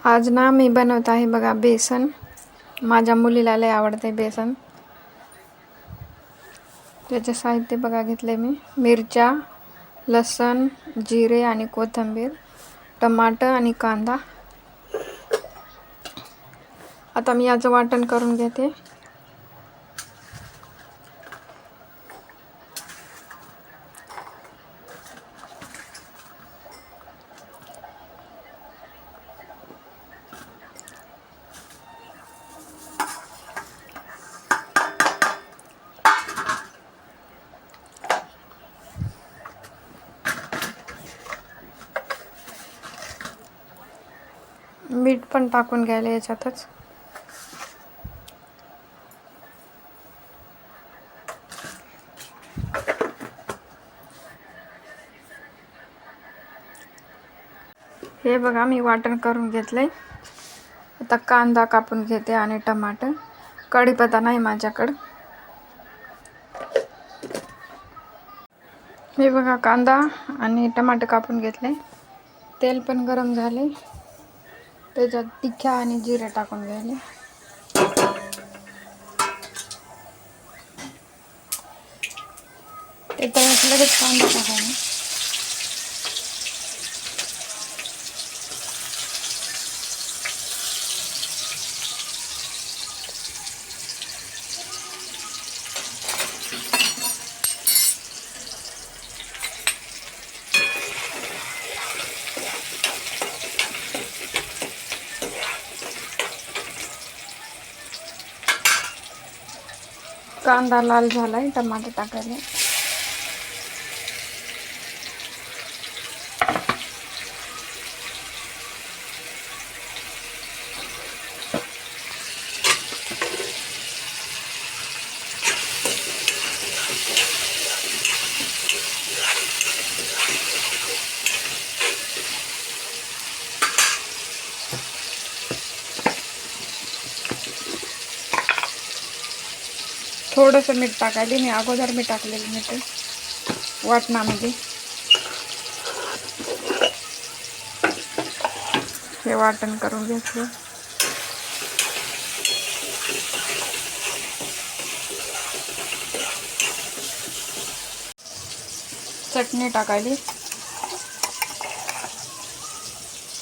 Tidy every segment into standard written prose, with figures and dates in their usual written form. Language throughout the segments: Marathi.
आज ना मी बनवत आहे बघा बेसन. माझ्या मुलीला लय आवडते बेसन. त्याचे साहित्य बघा घेतले मी. मिरच्या, लसण, जिरे आणि कोथिंबीर, टमाटर आणि कांदा. आता मी याचं वाटण करून घेते. मीठ पण टाकून घ्यायला याच्यातच. हे बघा मी वाटण करून घेतलंय. आता कांदा कापून घेते आणि टमाटर. कढीपत्ता नाही माझ्याकडं. हे बघा कांदा आणि टमाटर कापून घेतले. तेल पण गरम झाले. त्याच्यात तिखा आणि जिरे टाकून घ्यायले. त्याच्यात लगेच कांदा टाकायला. कांदा लाल झालाय. टमाटर टाकायला. थोडंसं मीठ टाकायले. मी अगोदर मी टाकलेलं मीठ वाटणामध्ये. हे वाटण करून घेतलं. चटणी टाकायली.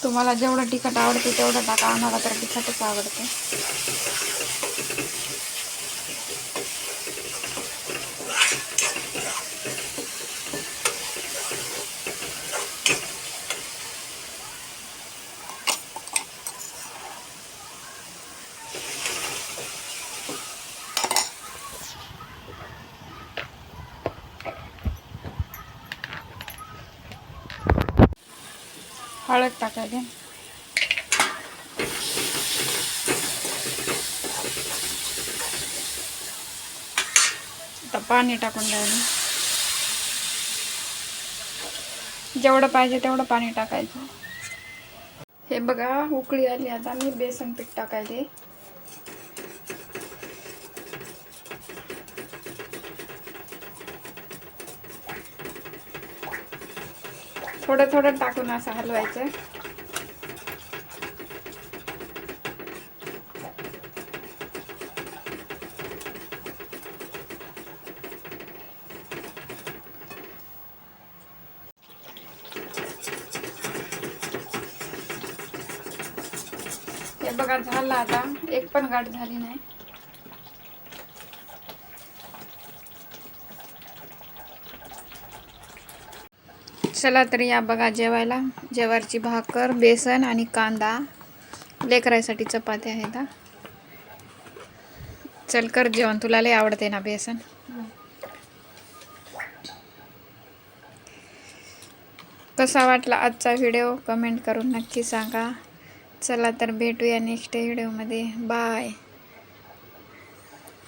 तुम्हाला जेवढं तिखट आवडते तेवढं टाका. आम्हाला तर तिखटच आवडते. हळद टाकायली. आता पाणी टाकून द्यायला. जेवढं पाहिजे तेवढं पाणी टाकायचं. हे बघा उकळी आली. आता मी बेसन पीठ टाकायले. थोडं थोडं टाकून असं हलवायचं. हे बघा झालं. आता एक पण गाठ झाली नाही. चला तर या बघा जेवायला. ज्वारीची भाकर, बेसन आणि कांदा. लेकरासाठी चपाती आहेत. चल कर जेवण. तुला लय आवडते ना बेसन. कसा वाटला आजचा व्हिडिओ कमेंट करून नक्की सांगा. चला तर भेटूया नेक्स्ट व्हिडिओमध्ये. बाय.